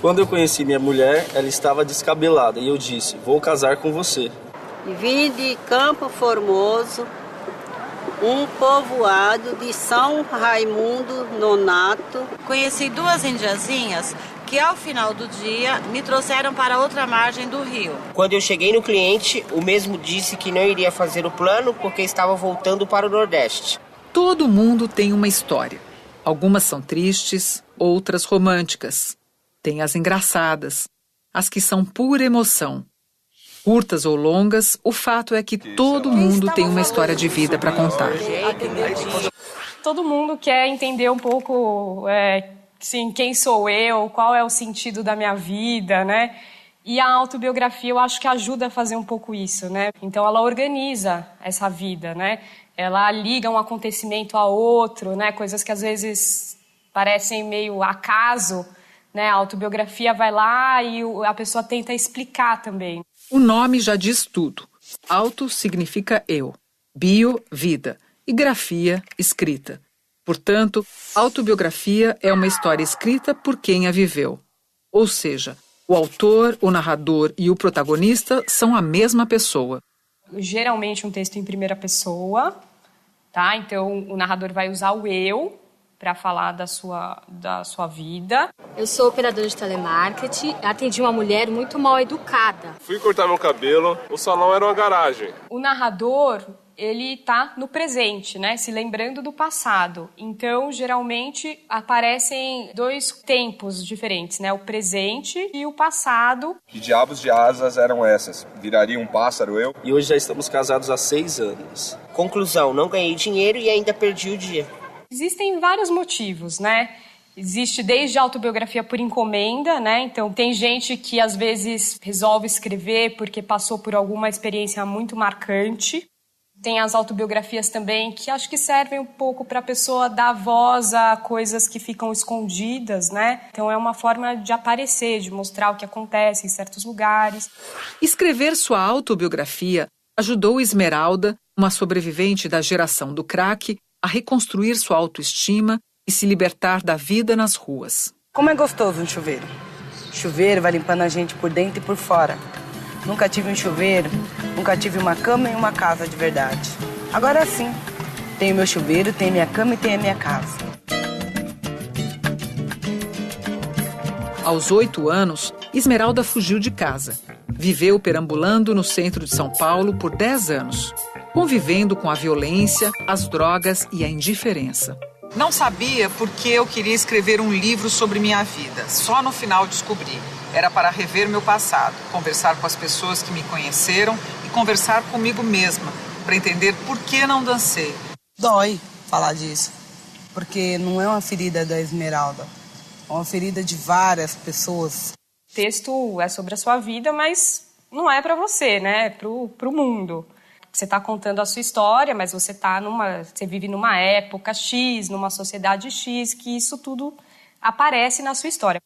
Quando eu conheci minha mulher, ela estava descabelada e eu disse, vou casar com você. Vim de Campo Formoso, um povoado de São Raimundo Nonato. Conheci 2 indiazinhas que ao final do dia me trouxeram para outra margem do rio. Quando eu cheguei no cliente, o mesmo disse que não iria fazer o plano porque estava voltando para o Nordeste. Todo mundo tem uma história. Algumas são tristes, outras românticas. Tem as engraçadas, as que são pura emoção. Curtas ou longas, o fato é que todo mundo tem uma história de vida para contar. Todo mundo quer entender um pouco assim, quem sou eu, qual é o sentido da minha vida, né? E a autobiografia eu acho que ajuda a fazer um pouco isso, né? Então ela organiza essa vida, né? Ela liga um acontecimento a outro, né? Coisas que às vezes parecem meio acaso, né? A autobiografia vai lá e a pessoa tenta explicar também. O nome já diz tudo. Auto significa eu, bio, vida, e grafia, escrita. Portanto, autobiografia é uma história escrita por quem a viveu. Ou seja, o autor, o narrador e o protagonista são a mesma pessoa. Geralmente um texto em primeira pessoa, tá? Então o narrador vai usar o eu para falar da sua vida. Eu sou operadora de telemarketing, atendi uma mulher muito mal educada. Fui cortar meu cabelo, o salão era uma garagem. O narrador, ele tá no presente, né? Se lembrando do passado. Então, geralmente, aparecem 2 tempos diferentes, né? O presente e o passado. Que diabos de asas eram essas? Viraria um pássaro eu? E hoje já estamos casados há 6 anos. Conclusão, não ganhei dinheiro e ainda perdi o dia. Existem vários motivos, né? Existe desde a autobiografia por encomenda, né? Então, tem gente que às vezes resolve escrever porque passou por alguma experiência muito marcante. Tem as autobiografias também que acho que servem um pouco para a pessoa dar voz a coisas que ficam escondidas, né? Então, é uma forma de aparecer, de mostrar o que acontece em certos lugares. Escrever sua autobiografia ajudou Esmeralda, uma sobrevivente da geração do crack, a reconstruir sua autoestima e se libertar da vida nas ruas. Como é gostoso um chuveiro. Chuveiro vai limpando a gente por dentro e por fora. Nunca tive um chuveiro, nunca tive uma cama e uma casa de verdade. Agora sim, tenho meu chuveiro, tenho minha cama e tenho a minha casa. Aos 8 anos, Esmeralda fugiu de casa. Viveu perambulando no centro de São Paulo por 10 anos, convivendo com a violência, as drogas e a indiferença. Não sabia por que eu queria escrever um livro sobre minha vida. Só no final descobri. Era para rever meu passado, conversar com as pessoas que me conheceram e conversar comigo mesma, para entender por que não dancei. Dói falar disso, porque não é uma ferida da Esmeralda, é uma ferida de várias pessoas. O texto é sobre a sua vida, mas não é para você, né? É pro mundo. Você está contando a sua história, mas você vive numa época X, numa sociedade X, que isso tudo aparece na sua história.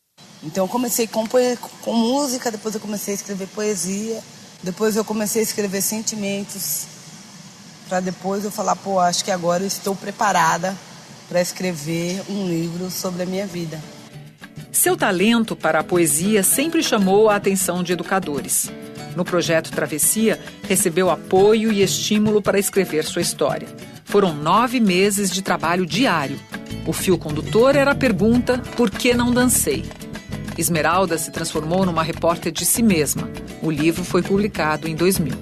Então eu comecei com música, depois eu comecei a escrever poesia, depois eu comecei a escrever sentimentos, para depois eu falar, acho que agora eu estou preparada para escrever um livro sobre a minha vida. Seu talento para a poesia sempre chamou a atenção de educadores. No projeto Travessia, recebeu apoio e estímulo para escrever sua história. Foram 9 meses de trabalho diário. O fio condutor era a pergunta: por que não dancei? Esmeralda se transformou numa repórter de si mesma. O livro foi publicado em 2000.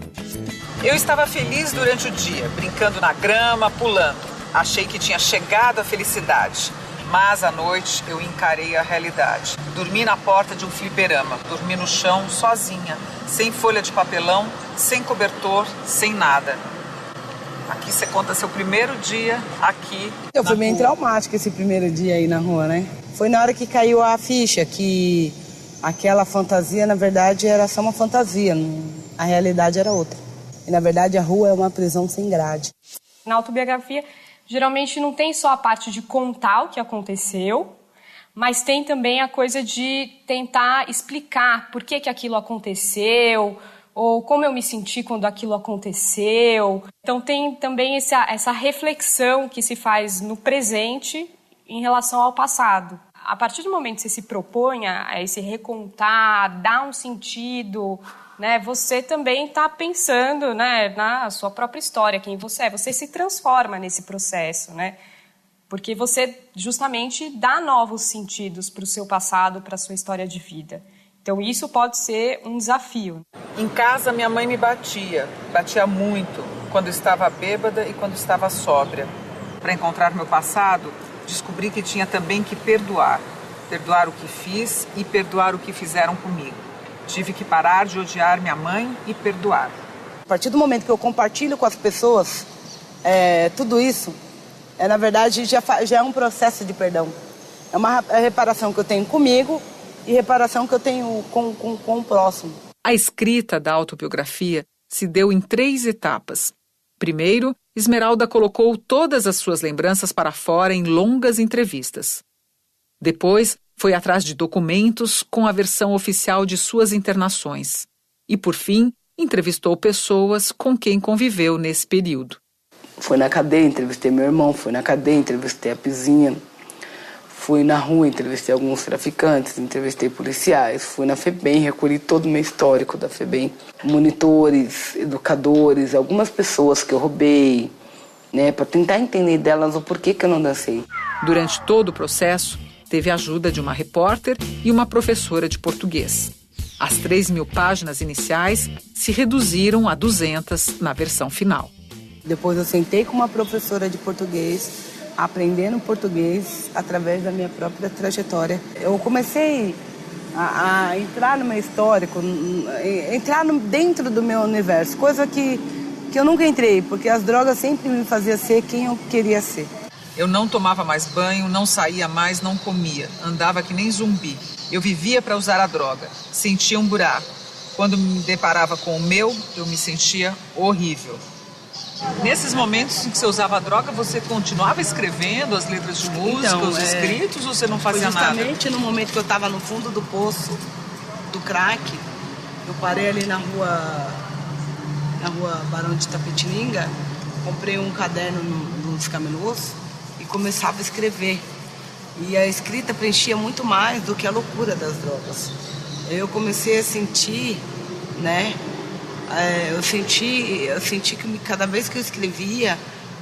Eu estava feliz durante o dia, brincando na grama, pulando. Achei que tinha chegado a felicidade. Mas à noite eu encarei a realidade. Dormi na porta de um fliperama, dormi no chão sozinha, sem folha de papelão, sem cobertor, sem nada. Aqui você conta seu primeiro dia aqui. Foi bem traumático esse primeiro dia aí na rua, né? Foi na hora que caiu a ficha que aquela fantasia, na verdade, era só uma fantasia. A realidade era outra. E, na verdade, a rua é uma prisão sem grade. Na autobiografia, geralmente não tem só a parte de contar o que aconteceu, mas tem também a coisa de tentar explicar por que aquilo aconteceu, ou como eu me senti quando aquilo aconteceu. Então tem também essa reflexão que se faz no presente em relação ao passado. a partir do momento que você se propõe a esse recontar, dar um sentido, né, você também está pensando, né, na sua própria história, quem você é. Você se transforma nesse processo, né? Porque você justamente dá novos sentidos para o seu passado, para a sua história de vida. Então isso pode ser um desafio. Em casa, minha mãe me batia muito, quando estava bêbada e quando estava sóbria. Para encontrar meu passado, descobri que tinha também que perdoar. Perdoar o que fiz e perdoar o que fizeram comigo. Tive que parar de odiar minha mãe e perdoar. A partir do momento que eu compartilho com as pessoas tudo isso, na verdade já é um processo de perdão. É uma reparação que eu tenho comigo e reparação que eu tenho com o próximo. A escrita da autobiografia se deu em 3 etapas. Primeiro, Esmeralda colocou todas as suas lembranças para fora em longas entrevistas. Depois, foi atrás de documentos com a versão oficial de suas internações. E, por fim, entrevistou pessoas com quem conviveu nesse período. Fui na cadeia, entrevistei meu irmão, fui na cadeia, entrevistei a Pizinha, fui na rua, entrevistei alguns traficantes, entrevistei policiais, fui na FEBEM, recolhi todo o meu histórico da FEBEM. Monitores, educadores, algumas pessoas que eu roubei, né, para tentar entender delas o porquê que eu não dancei. Durante todo o processo, teve a ajuda de uma repórter e uma professora de português. As 3.000 páginas iniciais se reduziram a 200 na versão final. Depois eu sentei com uma professora de português, aprendendo português através da minha própria trajetória. Eu comecei a entrar no meu histórico, entrar dentro do meu universo, coisa que eu nunca entrei, porque as drogas sempre me faziam ser quem eu queria ser. Eu não tomava mais banho, não saía mais, não comia. Andava que nem zumbi. Eu vivia para usar a droga. Sentia um buraco. Quando me deparava com o meu, eu me sentia horrível. Nesses momentos em que você usava a droga, você continuava escrevendo as letras de música, os escritos, ou você não fazia nada? Justamente no momento que eu estava no fundo do poço do crack, eu parei ali na rua Barão de Tapetininga, comprei um caderno nos camelôs e começava a escrever. E a escrita preenchia muito mais do que a loucura das drogas. Eu comecei a sentir, né? Eu senti que cada vez que eu escrevia,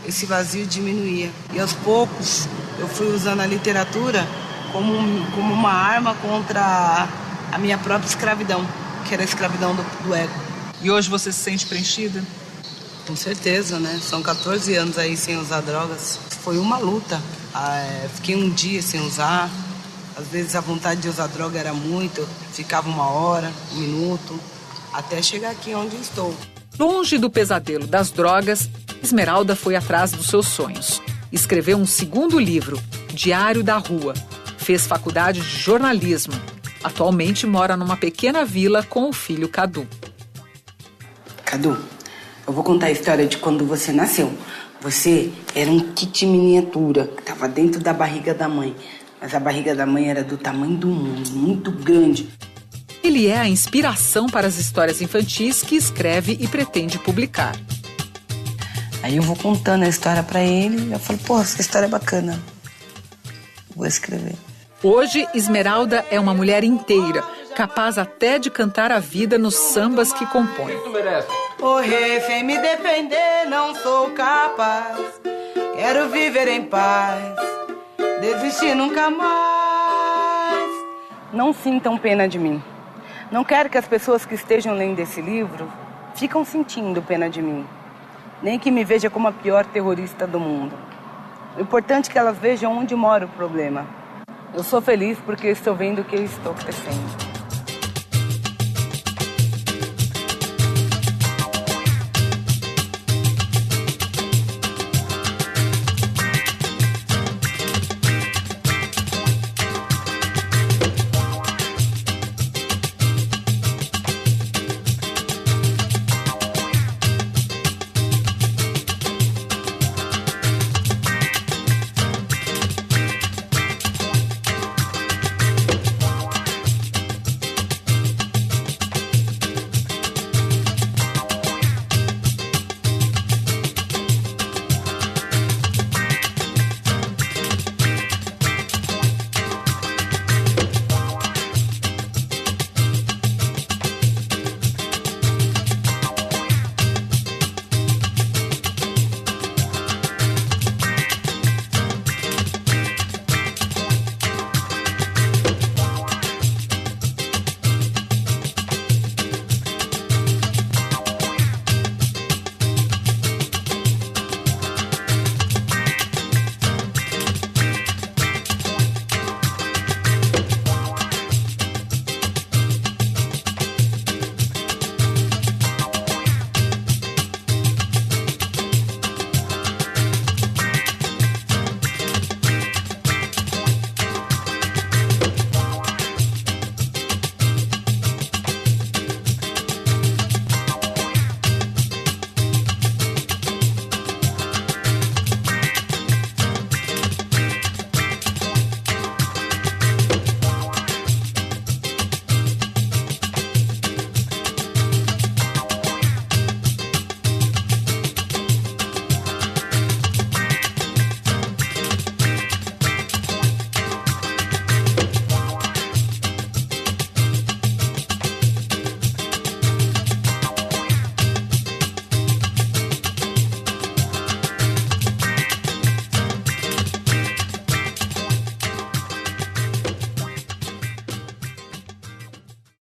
esse vazio diminuía. E aos poucos eu fui usando a literatura como uma arma contra a minha própria escravidão, que era a escravidão do ego. E hoje você se sente preenchida? Com certeza, né? São 14 anos aí sem usar drogas. Foi uma luta. Fiquei um dia sem usar. Às vezes a vontade de usar droga era muito. Ficava 1 hora, 1 minuto, até chegar aqui onde estou. Longe do pesadelo das drogas, Esmeralda foi atrás dos seus sonhos. Escreveu um 2º livro, Diário da Rua. Fez faculdade de jornalismo. Atualmente mora numa pequena vila com o filho Cadu. Cadu, eu vou contar a história de quando você nasceu. Você era um kit miniatura que estava dentro da barriga da mãe. Mas a barriga da mãe era do tamanho do mundo, muito grande. Ele é a inspiração para as histórias infantis que escreve e pretende publicar. Aí eu vou contando a história para ele e eu falo, pô, essa história é bacana. Vou escrever. Hoje, Esmeralda é uma mulher inteira, capaz até de cantar a vida nos sambas que compõe. Morrer sem me defender, não sou capaz. Quero viver em paz, desistir nunca mais. Não sintam pena de mim. Não quero que as pessoas que estejam lendo esse livro ficam sentindo pena de mim. Nem que me veja como a pior terrorista do mundo. O importante é que elas vejam onde mora o problema. Eu sou feliz porque eu estou vendo o que eu estou crescendo.